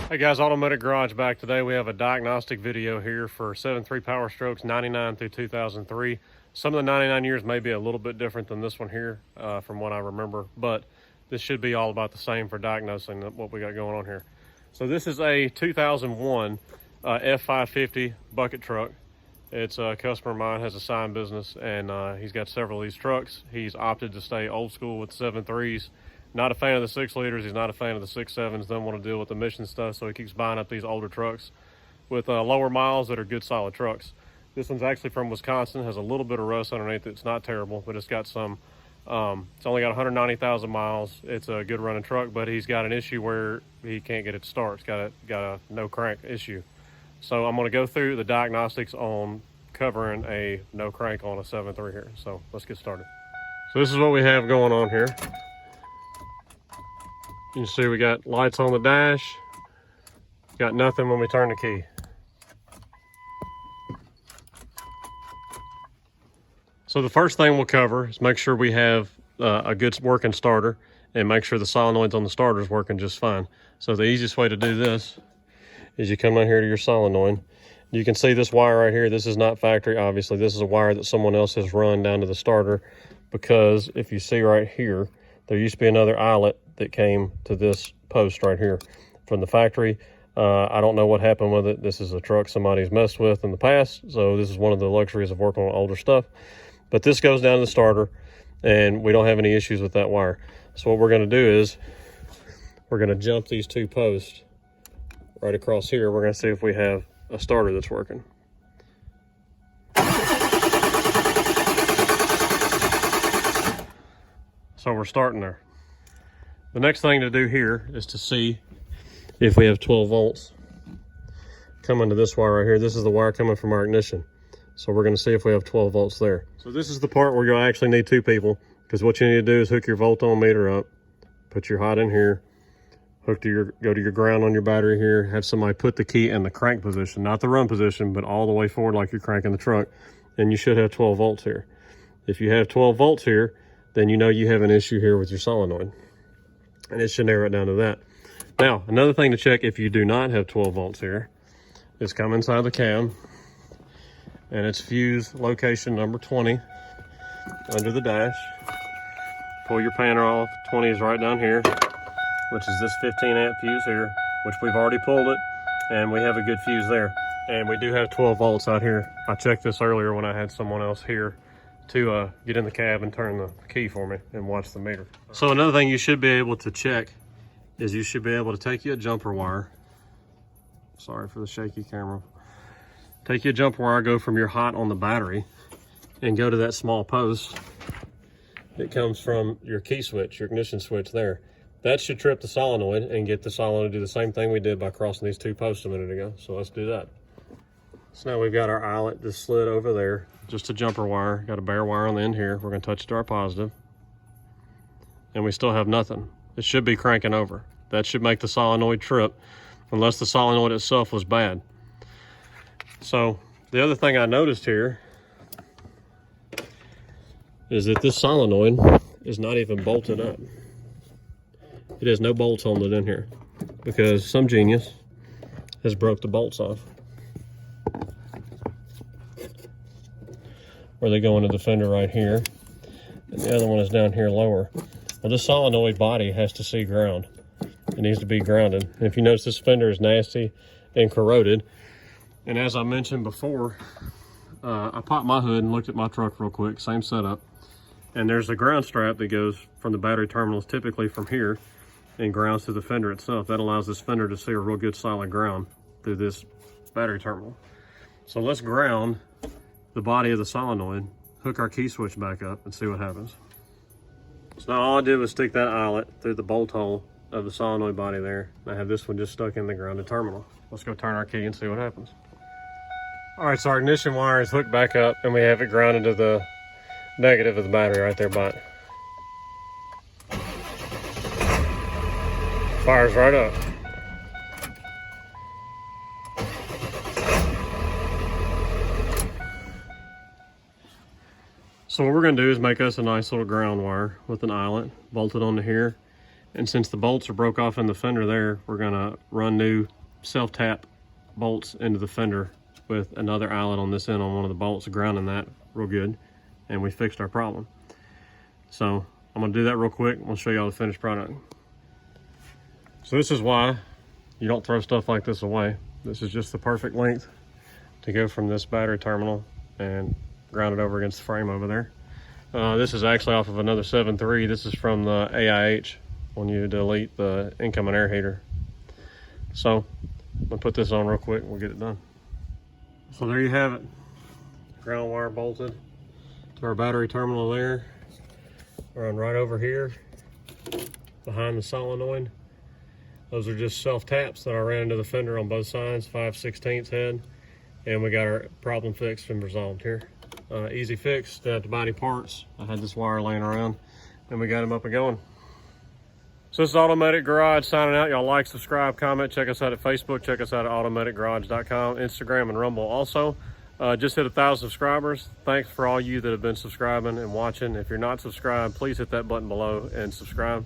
Hey guys, Automatic Garage back today. We have a diagnostic video here for 7.3 Powerstrokes 99 through 2003. Some of the 99 years may be a little bit different than this one here from what I remember, but this should be all about the same for diagnosing what we got going on here. So this is a 2001 F550 bucket truck. It's a customer of mine, has a sign business, and he's got several of these trucks. He's opted to stay old school with 7.3s. Not a fan of the 6 liters. He's not a fan of the 6.7s. Doesn't want to deal with emission stuff, so he keeps buying up these older trucks with lower miles that are good, solid trucks. This one's actually from Wisconsin. Has a little bit of rust underneath it. It's not terrible, but it's got some. It's only got 190,000 miles. It's a good running truck, but he's got an issue where he can't get it to start. It's got a no crank issue. So I'm going to go through the diagnostics on covering a no crank on a 7.3 here. So let's get started. So this is what we have going on here. You can see we got lights on the dash, got nothing when we turn the key. So the first thing we'll cover is make sure we have a good working starter and make sure the solenoids on the starter is working just fine. So the easiest way to do this is you come down here to your solenoid. You can see this wire right here. This is not factory, obviously. This is a wire that someone else has run down to the starter, because if you see right here, there used to be another eyelet that came to this post right here from the factory. I don't know what happened with it. This is a truck somebody's messed with in the past, so this is one of the luxuries of working on older stuff. But this goes down to the starter, and we don't have any issues with that wire. So what we're going to do is we're going to jump these two posts right across here. We're going to see if we have a starter that's working. So we're starting there. The next thing to do here is to see if we have 12 volts coming to this wire right here. This is the wire coming from our ignition. So we're going to see if we have 12 volts there. So this is the part where you'll actually need two people, because what you need to do is hook your volt-on-meter up, put your hot in here, go to your ground on your battery here, have somebody put the key in the crank position, not the run position, but all the way forward like you're cranking the truck, and you should have 12 volts here. If you have 12 volts here, then you know you have an issue here with your solenoid, and it should narrow it down to that. Now, another thing to check if you do not have 12 volts here is come inside the cab, and it's fuse location number 20 under the dash. Pull your panel off. 20 is right down here, which is this 15 amp fuse here, which we've already pulled it, and we have a good fuse there. And we do have 12 volts out here. I checked this earlier when I had someone else here to get in the cab and turn the key for me and watch the meter. So another thing you should be able to check is you should be able to take you a jumper wire. Sorry for the shaky camera. Take your jumper wire, go from your hot on the battery and go to that small post that comes from your key switch, your ignition switch there. That should trip the solenoid and get the solenoid to do the same thing we did by crossing these two posts a minute ago. So let's do that. So now we've got our eyelet just slid over there, just a jumper wire, got a bare wire on the end here. We're gonna touch it to our positive, and we still have nothing. It should be cranking over. That should make the solenoid trip, unless the solenoid itself was bad. So the other thing I noticed here is that this solenoid is not even bolted up. It has no bolts on it in here, because some genius has broke the bolts off. Where they go into the fender right here, and the other one is down here lower. Well, this solenoid body has to see ground. It needs to be grounded. And if you notice, this fender is nasty and corroded. And as I mentioned before, I popped my hood and looked at my truck real quick, same setup. And there's a ground strap that goes from the battery terminals, typically from here, and grounds to the fender itself. That allows this fender to see a real good solid ground through this battery terminal. So let's ground the body of the solenoid, hook our key switch back up, and see what happens. So now all I did was stick that eyelet through the bolt hole of the solenoid body there. I have this one just stuck in the grounded terminal. Let's go turn our key and see what happens. All right, so our ignition wire is hooked back up, and we have it grounded to the negative of the battery right there by it. Fires right up. So what we're going to do is make us a nice little ground wire with an eyelet bolted onto here. And since the bolts are broke off in the fender there, we're going to run new self-tap bolts into the fender with another eyelet on this end on one of the bolts, grounding that real good, and we fixed our problem. So I'm gonna do that real quick. I'm gonna show you all the finished product. So this is why you don't throw stuff like this away. This is just the perfect length to go from this battery terminal and ground it over against the frame over there. This is actually off of another 7.3. This is from the AIH when you delete the incoming air heater. So I'm gonna put this on real quick and we'll get it done. So there you have it. Ground wire bolted to our battery terminal there. Run right over here behind the solenoid. Those are just self taps that I ran into the fender on both sides, 5/16 head, and we got our problem fixed and resolved here. Easy fix, didn't have to buy any parts. I had this wire laying around and we got him up and going. So this is Automatic Garage signing out. Y'all like, subscribe, comment, check us out at Facebook, check us out at automaticgarage.com, Instagram and Rumble also. Just hit 1,000 subscribers. Thanks for all you that have been subscribing and watching. If you're not subscribed, please hit that button below and subscribe.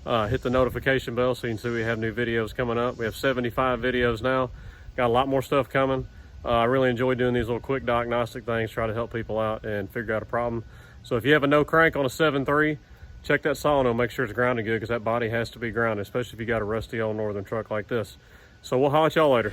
Hit the notification bell so you can see we have new videos coming up. We have 75 videos now. Got a lot more stuff coming. I really enjoy doing these little quick diagnostic things, try to help people out and figure out a problem. So if you have a no crank on a 7.3, check that solenoid, make sure it's grounded good, because that body has to be grounded, especially if you got a rusty old northern truck like this. So we'll holler at y'all later.